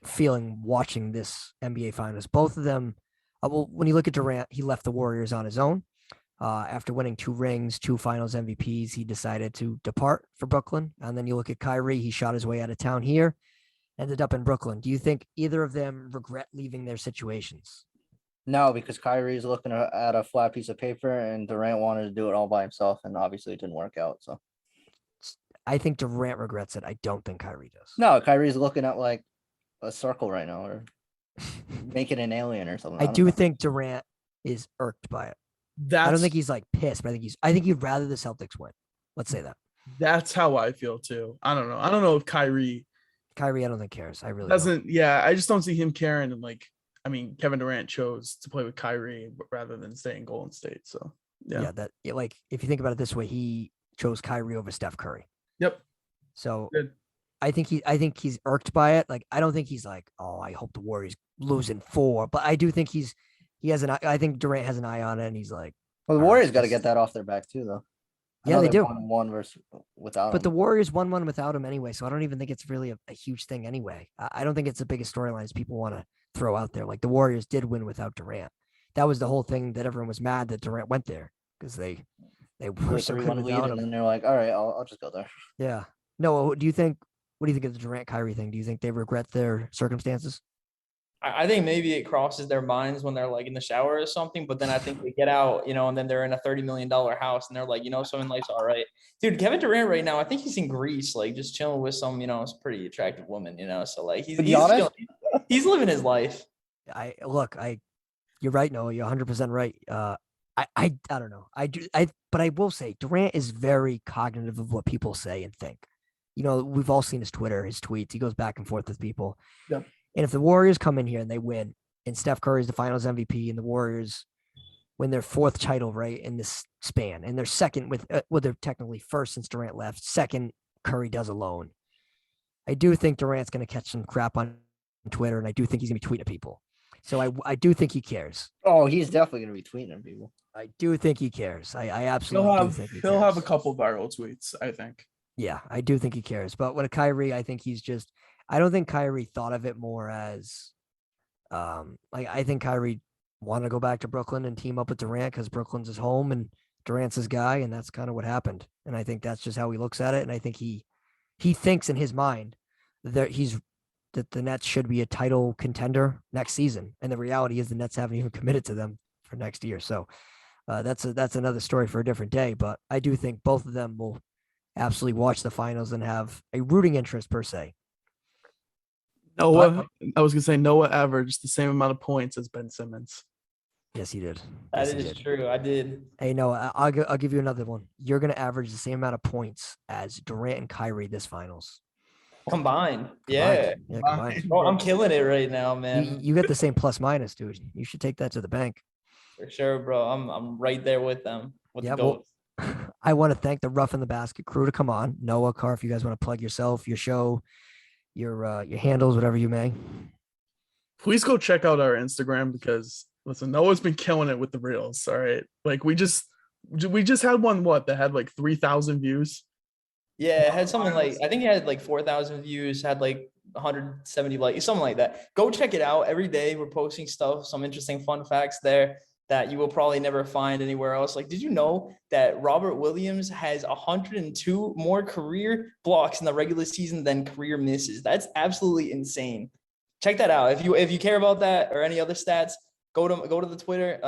feeling watching this NBA Finals? Both of them. Well, when you look at Durant, he left the Warriors on his own. After winning 2 rings, 2 Finals MVPs, he decided to depart for Brooklyn. And then you look at Kyrie, he shot his way out of town here, ended up in Brooklyn. Do you think either of them regret leaving their situations? No, because Kyrie's looking at a flat piece of paper, and Durant wanted to do it all by himself, and obviously it didn't work out. So I think Durant regrets it. I don't think Kyrie does. No, Kyrie's looking at a circle right now, or making an alien or something. I do think Durant is irked by it. That's, I don't think he's like pissed, but I think he'd rather the Celtics win. Let's say that. That's how I feel too. I don't know. I don't know if Kyrie, I don't think cares. I really doesn't. Yeah, I just don't see him caring. And like, I mean, Kevin Durant chose to play with Kyrie rather than stay in Golden State. So yeah, like if you think about it this way, he chose Kyrie over Steph Curry. Yep. So Good. I think he's irked by it. Like I don't think he's like, oh, I hope the Warriors lose in 4, but I do think I think Durant has an eye on it, and he's like, well, the Warriors got to get that off their back too, though. Yeah, they do. One versus without. But the Warriors won one without him anyway, so I don't even think it's really a huge thing anyway. I don't think it's the biggest storyline as people want to throw out there. Like the Warriors did win without Durant. That was the whole thing that everyone was mad that Durant went there because they were so good without him. And then they're like, all right, I'll just go there. Yeah. No. What do you think of the Durant Kyrie thing? Do you think they regret their circumstances? I think maybe it crosses their minds when they're like in the shower or something, but then I think they get out, and then they're in a $30 million house and they're like, something life's all right. Dude, Kevin Durant right now, I think he's in Greece, like just chilling with some, pretty attractive woman, so like he's living his life. You're right, Noah. You're 100% right. I don't know. But I will say Durant is very cognitive of what people say and think. We've all seen his Twitter, his tweets. He goes back and forth with people. Yep. And if the Warriors come in here and they win, and Steph Curry is the Finals MVP, and the Warriors win their 4th title right in this span, and they're second with, they're technically first since Durant left, second Curry does alone. I do think Durant's going to catch some crap on Twitter, and I do think he's going to be tweeting at people. So I do think he cares. Oh, he's definitely going to be tweeting at people. I do think he cares. I absolutely do think he'll have a couple viral tweets, I think. Yeah, I do think he cares. But with Kyrie, I think he's just. I don't think Kyrie thought of it more as, I think Kyrie wanted to go back to Brooklyn and team up with Durant because Brooklyn's his home and Durant's his guy, and that's kind of what happened. And I think that's just how he looks at it. And I think he thinks in his mind that the Nets should be a title contender next season. And the reality is the Nets haven't even committed to them for next year. So that's another story for a different day. But I do think both of them will absolutely watch the finals and have a rooting interest per se. Noah averaged the same amount of points as Ben Simmons. Yes, he did. That is true. I did. Hey, Noah, I'll give you another one. You're going to average the same amount of points as Durant and Kyrie this finals. Combined. Yeah. Combined. Bro, I'm killing it right now, man. You get the same plus minus, dude. You should take that to the bank. For sure, bro. I'm right there with them. The goats. Well, I want to thank the Rough in the Basket crew to come on. Noah, Carr, if you guys want to plug yourself, your show, your handles, whatever you may. Please go check out our Instagram because listen, Noah's been killing it with the reels. All right, like we just had one that had like 3,000 views. Yeah, it had something like I think it had like 4,000 views, had like 170 likes, something like that. Go check it out. Every day we're posting stuff, some interesting fun facts there that you will probably never find anywhere else. Like, did you know that Robert Williams has 102 more career blocks in the regular season than career misses? That's absolutely insane. Check that out. If you care about that or any other stats, go to the Twitter.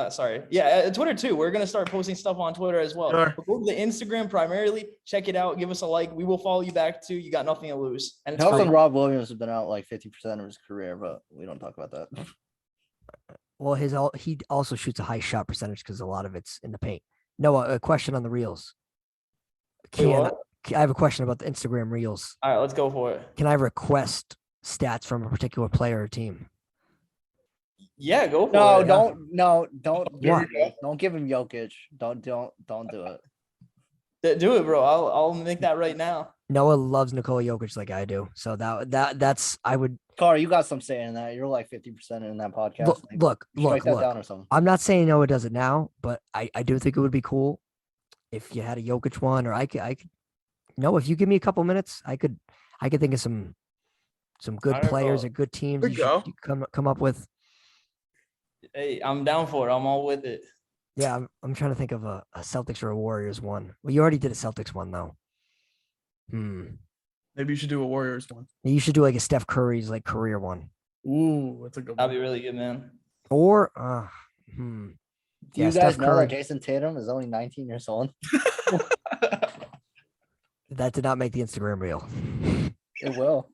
Twitter too. We're gonna start posting stuff on Twitter as well. Sure. But go to the Instagram primarily. Check it out. Give us a like. We will follow you back too. You got nothing to lose. And it's also Rob Williams has been out like 50% of his career, but we don't talk about that. Well, he also shoots a high shot percentage because a lot of it's in the paint. Noah, a question on the reels. I have a question about the Instagram reels. All right, let's go for it. Can I request stats from a particular player or team? Yeah, go for it. Don't give him Jokic. Don't do it. Do it, bro. I'll make that right now. Noah loves Nikola Jokic like I do, so that's I would. Carr, you got some say in that. You're like 50% in that podcast. Look. Down or something. I'm not saying Noah does it now, but I do think it would be cool if you had a Jokic one, or I could. No, if you give me a couple minutes, I could think of some good players or good teams you should come up with. Hey, I'm down for it. I'm all with it. Yeah, I'm trying to think of a Celtics or a Warriors one. Well, you already did a Celtics one though. Maybe you should do a Warriors one. You should do like a Steph Curry's like career one. Ooh, that's a good one. That'd be really good, man. Or Do you guys know that Jason Tatum is only 19 years old? That did not make the Instagram reel. It will.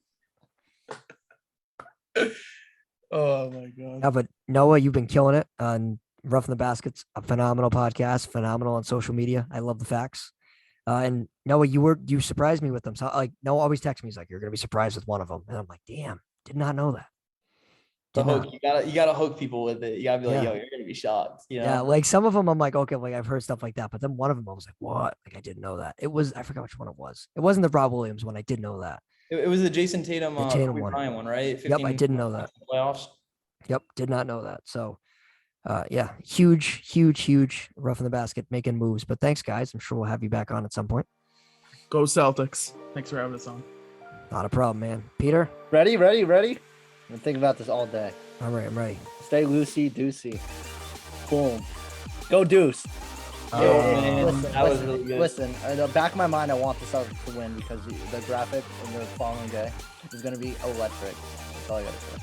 Oh my god. No, but Noah, you've been killing it. And Rough in the Basket's a phenomenal podcast, phenomenal on social media. I love the facts. And Noah, you surprised me with them. So like Noah always texts me, he's like, "You're gonna be surprised with one of them," and I'm like, "Damn, did not know that." The hook, you gotta hook people with it. You gotta be like, Yeah. yo, you're gonna be shocked. You know? Yeah, like some of them, I'm like, okay, like I've heard stuff like that, but then one of them, I was like, what? Like I didn't know that. I forgot which one it was. It wasn't the Rob Williams one. I did know that. It was the Jason Tatum, The Tatum Kobe one. Bryant one, right? Yep, I didn't know that. Playoffs. Yep, did not know that. So, yeah, huge Rough in the Basket making moves. But thanks, guys. I'm sure we'll have you back on at some point. Go Celtics. Thanks for having us on. Not a problem, man. Peter? Ready? I'm gonna think about this all day. All right, I'm ready. Stay loosey-goosey. Boom. Go Deuce. Man, that was really good. Listen, in the back of my mind, I want the Celtics to win because the graphic in the following day is going to be electric. That's all I got to say.